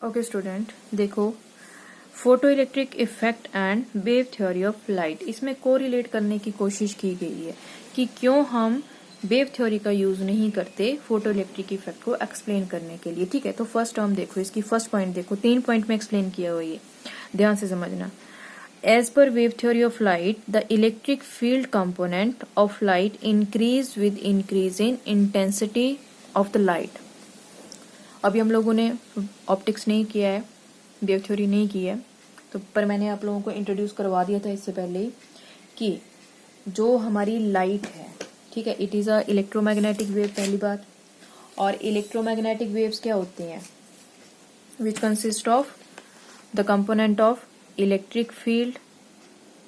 Okay student, देखो photo electric effect and wave theory of light, इसमें correlate करने की कोशिश की गई है कि क्यों हम वेव थ्योरी का यूज नहीं करते फोटो इलेक्ट्रिक इफेक्ट को एक्सप्लेन करने के लिए। ठीक है, तो फर्स्ट टर्म देखो, इसकी फर्स्ट पॉइंट देखो, 3 पॉइंट में एक्सप्लेन किया हुआ है, ध्यान से समझना। As per wave theory of light, the electric field component of light increase with increase in intensity of the light. अभी हम लोगों ने ऑप्टिक्स नहीं किया है, वेव थ्योरी नहीं की है, तो पर मैंने आप लोगों को इंट्रोड्यूस करवा दिया था इससे पहले ही कि जो हमारी लाइट है, ठीक है, it is a electromagnetic wave, पहली बात। और इलेक्ट्रोमैग्नेटिक वेव्स क्या होती हैं? Which consist of the component of electric field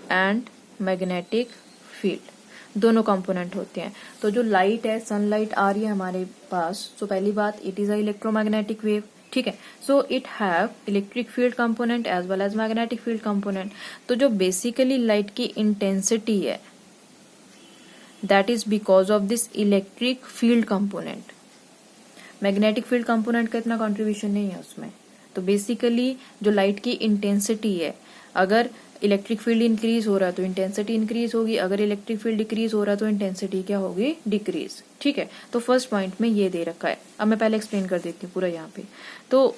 and magnetic field, दोनों कंपोनेंट होते हैं। तो जो लाइट है, सनलाइट आ रही है हमारे पास, तो पहली बात it is a electromagnetic wave, ठीक है। So it have electric field component as well as magnetic field component. तो जो बेसिकली लाइट की इंटेंसिटी है, that is because of this electric field component. Magnetic field component का इतना contribution नहीं है उसमें। तो बेसिकली जो लाइट की इंटेंसिटी है, अगर इलेक्ट्रिक फील्ड इंक्रीज हो रहा है तो इंटेंसिटी इंक्रीज होगी, अगर इलेक्ट्रिक फील्ड डिक्रीज हो रहा है तो इंटेंसिटी क्या होगी? डिक्रीज। ठीक है, तो फर्स्ट पॉइंट में ये दे रखा है। अब मैं पहले एक्सप्लेन कर देती हूँ पूरा यहाँ पे। तो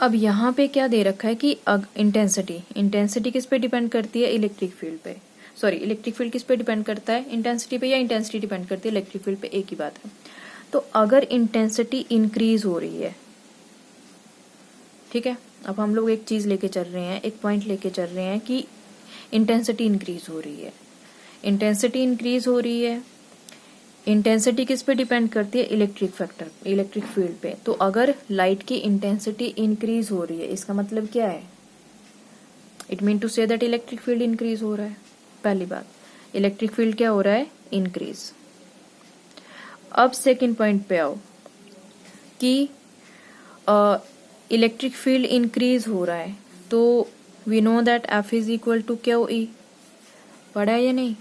अब यहाँ पे क्या दे रखा है कि इंटेंसिटी किस पे डिपेंड करती है? इलेक्ट्रिक फील्ड पे। सॉरी, इलेक्ट्रिक फील्ड किस पे डिपेंड करता है? इंटेंसिटी पे, या इंटेंसिटी डिपेंड करती है इलेक्ट्रिक फील्ड पे? एक ही बात है। तो अगर इंटेंसिटी इंक्रीज हो रही है, ठीक है, अब हम लोग एक चीज लेके चल रहे हैं, एक पॉइंट लेके चल रहे हैं कि इंटेंसिटी इंक्रीज हो रही है। इंटेंसिटी इंक्रीज हो रही है, इंटेंसिटी किस पे डिपेंड करती है? इलेक्ट्रिक फैक्टर, इलेक्ट्रिक फील्ड पे। तो अगर लाइट की इंटेंसिटी इंक्रीज हो रही है, इसका मतलब क्या है? It mean to say that electric field increase हो रहा है। पहली बात, इलेक्ट्रिक फील्ड क्या हो रहा है? इंक्रीज। अब सेकेंड पॉइंट पे आओ कि इलेक्ट्रिक फील्ड इंक्रीज हो रहा है, तो we know that F is equal to Q E. पढ़ा है या नहीं?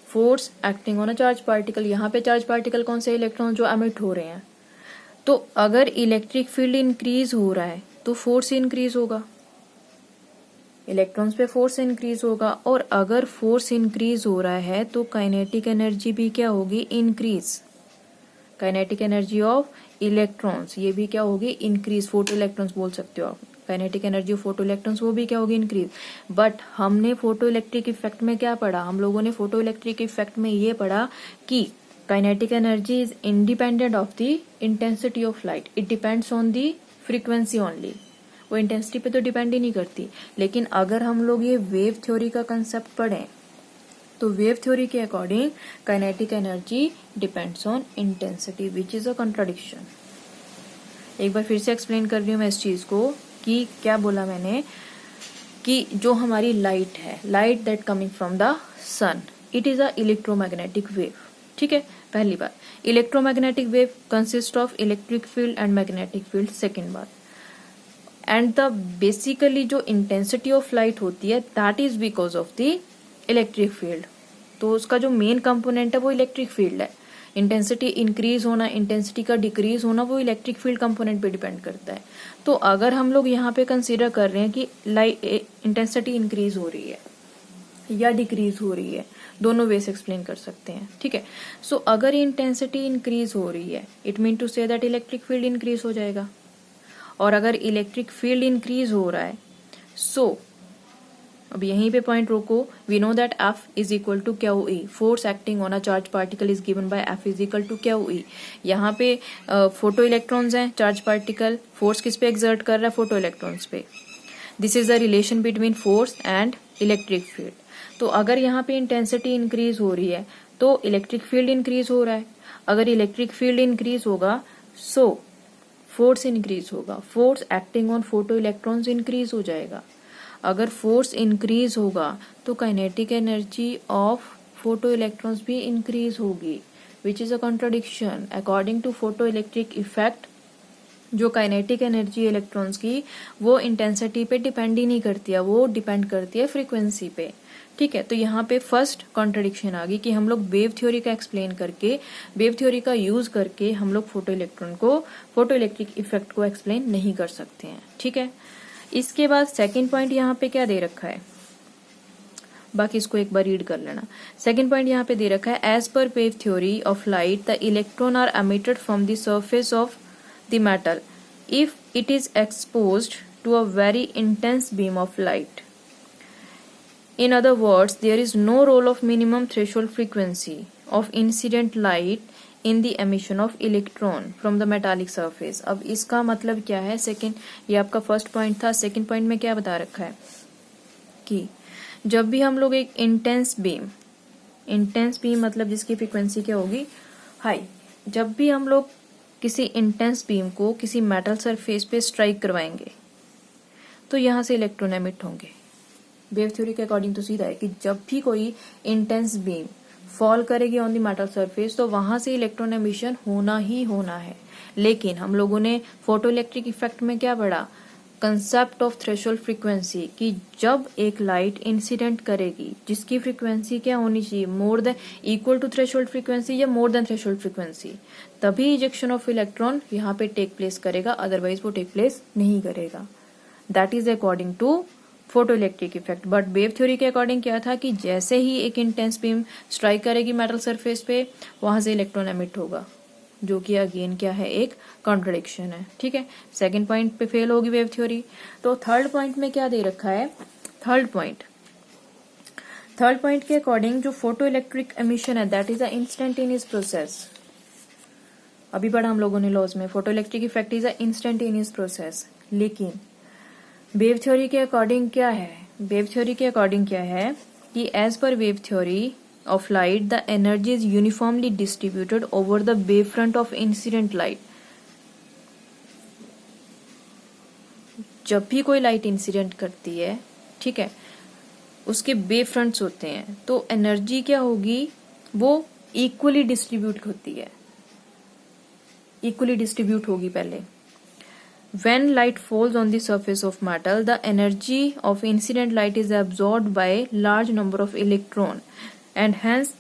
Force acting on a charge particle. यहाँ पे चार्ज पार्टिकल कौन से? इलेक्ट्रॉन जो एमिट हो रहे हैं। तो अगर इलेक्ट्रिक फील्ड इंक्रीज हो रहा है तो फोर्स इंक्रीज होगा, इलेक्ट्रॉन्स पे फोर्स इंक्रीज होगा। और अगर फोर्स इंक्रीज हो रहा है तो काइनेटिक एनर्जी भी क्या होगी? Increase. Kinetic energy of electrons, ये भी क्या होगी? इंक्रीज। फोटो इलेक्ट्रॉन्स बोल सकते हो आप। Kinetic energy of photo electrons, वो भी क्या होगी? इंक्रीज। बट हमने फोटो इलेक्ट्रिक इफेक्ट में क्या पढ़ा? हम लोगों ने फोटो इलेक्ट्रिक इफेक्ट में ये पढ़ा कि kinetic energy is independent of the intensity of light, it depends on the frequency only. वो इंटेंसिटी पे तो डिपेंड ही नहीं करती। लेकिन अगर हम लोग ये वेव थ्योरी का कंसेप्ट पढ़ें, तो वेव थ्योरी के according kinetic energy depends on intensity, which is a contradiction. एक बार फिर से एक्सप्लेन कर रही हूँ मैं इस चीज को कि क्या बोला मैंने, कि जो हमारी लाइट है, light that coming from the sun, it is a electromagnetic wave. ठीक है, पहली बात। Electromagnetic wave consist of electric field and magnetic field, second बात। एंड द बेसिकली जो इंटेंसिटी ऑफ लाइट होती है, that is because of the electric field. तो उसका जो मेन कंपोनेंट है वो इलेक्ट्रिक फील्ड है। इंटेंसिटी इंक्रीज होना, इंटेंसिटी का डिक्रीज होना, वो इलेक्ट्रिक फील्ड कंपोनेंट पे डिपेंड करता है। तो अगर हम लोग यहाँ पे कंसीडर कर रहे हैं कि लाइट इंटेंसिटी इंक्रीज हो रही है या डिक्रीज हो रही है, दोनों वे से एक्सप्लेन कर सकते हैं। ठीक है, सो अगर इंटेंसिटी इंक्रीज हो रही है, it mean to say that electric field increase हो जाएगा। और अगर इलेक्ट्रिक फील्ड इंक्रीज हो रहा है, सो अब यहीं पे पॉइंट रोको। We know that F is equal to Q E, force acting on a charge particle is given by F is equal to Q E. यहाँ पे फोटो इलेक्ट्रॉन्स हैं, चार्ज पार्टिकल, फोर्स किस पे एक्सर्ट कर रहा है? Photo electrons पे। This is the relation between force and electric field. तो अगर यहाँ पे इंटेंसिटी इंक्रीज हो रही है तो इलेक्ट्रिक फील्ड इंक्रीज हो रहा है। अगर इलेक्ट्रिक फील्ड इंक्रीज होगा, सो फोर्स इंक्रीज होगा, force acting on photo electrons increase हो जाएगा। अगर फोर्स इंक्रीज होगा तो kinetic energy of photo electrons भी इंक्रीज होगी, which is a contradiction. According to photo electric effect, जो काइनेटिक एनर्जी इलेक्ट्रॉन्स की, वो इंटेंसिटी पे डिपेंड ही नहीं करती है, वो डिपेंड करती है फ्रीक्वेंसी पे। ठीक है, तो यहाँ पे फर्स्ट कॉन्ट्रडिक्शन आ गई कि हम लोग वेव थ्योरी का एक्सप्लेन करके, वेव थ्योरी का यूज करके हम लोग फोटो इलेक्ट्रिक इफेक्ट को एक्सप्लेन नहीं कर सकते हैं। ठीक है, इसके बाद सेकंड पॉइंट यहाँ पे क्या दे रखा है, बाकी इसको एक बार रीड कर लेना। सेकंड पॉइंट यहाँ पे दे रखा है, as per wave theory of light the electron are emitted from the surface of the metal if it is exposed to a very intense beam of light. In other words, there is no role of minimum threshold frequency of incident light in the emission of electron from the metallic surface। अब इसका मतलब क्या है, second, ये आपका first point था, second point में क्या बता रखा है कि जब भी हम लोग एक इंटेंस बीम मतलब जिसकी फ्रीक्वेंसी क्या होगी, हाई, जब भी हम लोग किसी इंटेंस बीम को किसी मेटल सरफेस पे स्ट्राइक करवाएंगे तो यहां से इलेक्ट्रॉन एमिट होंगे। वेव थ्योरी के अकॉर्डिंग तो सीधा है कि जब भी कोई इंटेंस बीम फॉल करेगी ऑन द मेटल सरफेस तो वहां से इलेक्ट्रॉन एमिशन होना ही होना है। लेकिन हम लोगों ने फोटो इलेक्ट्रिक इफेक्ट में क्या पढ़ा, कंसेप्ट ऑफ थ्रेशोल्ड फ्रीक्वेंसी, कि जब एक लाइट इंसिडेंट करेगी जिसकी फ्रीक्वेंसी क्या होनी चाहिए, more than equal to threshold frequency या मोर देन थ्रेशोल्ड फ्रीक्वेंसी, तभी इजेक्शन ऑफ इलेक्ट्रॉन यहाँ पे टेक प्लेस करेगा, अदरवाइज वो टेक प्लेस नहीं करेगा। That is according to photo electric effect. But wave theory के अकॉर्डिंग क्या था कि जैसे ही एक इंटेंस बीम स्ट्राइक करेगी मेटल सरफेस पे वहां से इलेक्ट्रॉन एमिट होगा, जो कि अगेन क्या है, एक कॉन्ट्रडिक्शन है। ठीक है, सेकंड पॉइंट पे फेल होगी वेव थ्योरी। तो थर्ड पॉइंट में क्या दे रखा है, थर्ड पॉइंट के अकॉर्डिंग जो फोटो इलेक्ट्रिक एमिशन है that is a instantaneous process. अभी पढ़ा हम लोगों ने लॉज में, photo electric effect is a instantaneous process. लेकिन वेव थ्योरी के अकॉर्डिंग क्या है, वेव थ्योरी के अकॉर्डिंग क्या है कि as per wave theory of light the energy is uniformly distributed over the wave front of incident light. जब भी कोई लाइट इंसिडेंट करती है, ठीक है, उसके वेव फ्रंट्स होते हैं, तो एनर्जी क्या होगी, वो इक्वली डिस्ट्रीब्यूट होती है, इक्वली डिस्ट्रीब्यूट होगी पहले। When light falls on the surface of metal, the energy of incident light is absorbed by large number of electron, and hence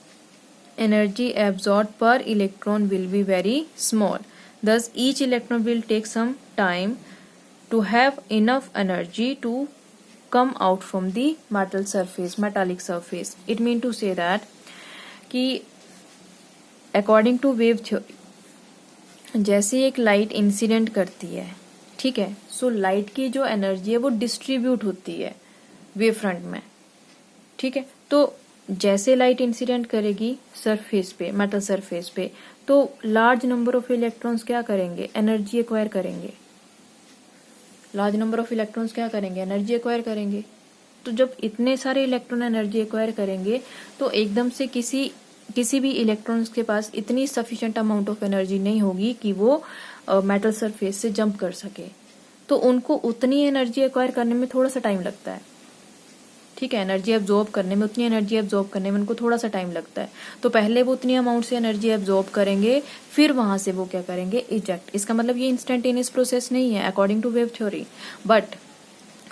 energy absorbed per electron will be very small. Thus, each electron will take some time to have enough energy to come out from the metallic surface. It means to say that कि according to wave theory, जैसे एक light incident करती है, ठीक है, so light की जो energy है वो डिस्ट्रीब्यूट होती है वेव फ्रंट में। ठीक है, तो जैसे लाइट इंसिडेंट करेगी सरफेस पे, मेटल सरफेस पे, तो लार्ज नंबर ऑफ इलेक्ट्रॉन्स क्या करेंगे, एनर्जी एक्वायर करेंगे। लार्ज नंबर ऑफ इलेक्ट्रॉन्स क्या करेंगे, एनर्जी एक्वायर करेंगे। तो जब इतने सारे इलेक्ट्रॉन एनर्जी एक्वायर करेंगे तो एकदम से किसी भी इलेक्ट्रॉन्स के पास इतनी सफिशिएंट अमाउंट ऑफ एनर्जी नहीं होगी कि वो मेटल सरफेस से जंप कर सके, तो उनको उतनी एनर्जी एक्वायर करने में थोड़ा सा टाइम लगता है। ठीक है, एनर्जी एब्जॉर्ब करने में, उतनी एनर्जी एब्जॉर्ब करने में उनको थोड़ा सा टाइम लगता है। तो पहले वो उतनी अमाउंट से एनर्जी एब्जॉर्ब करेंगे, फिर वहां से वो क्या करेंगे, इजेक्ट। इसका मतलब ये इंस्टेंटेनियस प्रोसेस नहीं है according to wave theory. But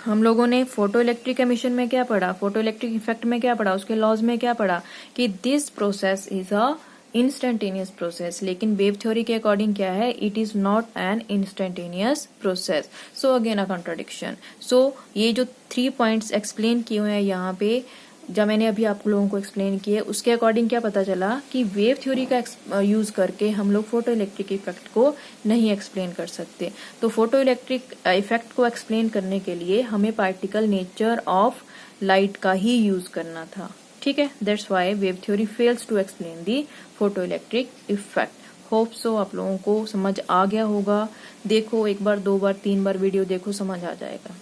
हम लोगों ने फोटो इलेक्ट्रिक एमिशन में क्या पढ़ा, फोटो इलेक्ट्रिक इफेक्ट में क्या पढ़ा, उसके लॉज में क्या पढ़ा कि this process is a instantaneous process. लेकिन वेव थ्योरी के अकॉर्डिंग क्या है, it is not an instantaneous process. So again a contradiction. So ये जो 3 पॉइंट्स एक्सप्लेन किए हुए हैं यहाँ पे, जब मैंने अभी आप लोगों को एक्सप्लेन किए, उसके अकॉर्डिंग क्या पता चला कि वेव थ्योरी का यूज करके हम लोग फोटो इलेक्ट्रिक इफेक्ट को नहीं एक्सप्लेन कर सकते। तो फोटो इलेक्ट्रिक इफेक्ट को एक्सप्लेन करने के लिए हमें पार्टिकल नेचर ऑफ लाइट का ही यूज करना था। ठीक है, that's why wave theory fails to explain the photo electric effect. Hope so आप लोगों को समझ आ गया होगा। देखो, 1 बार 2 बार 3 बार वीडियो देखो, समझ आ जाएगा।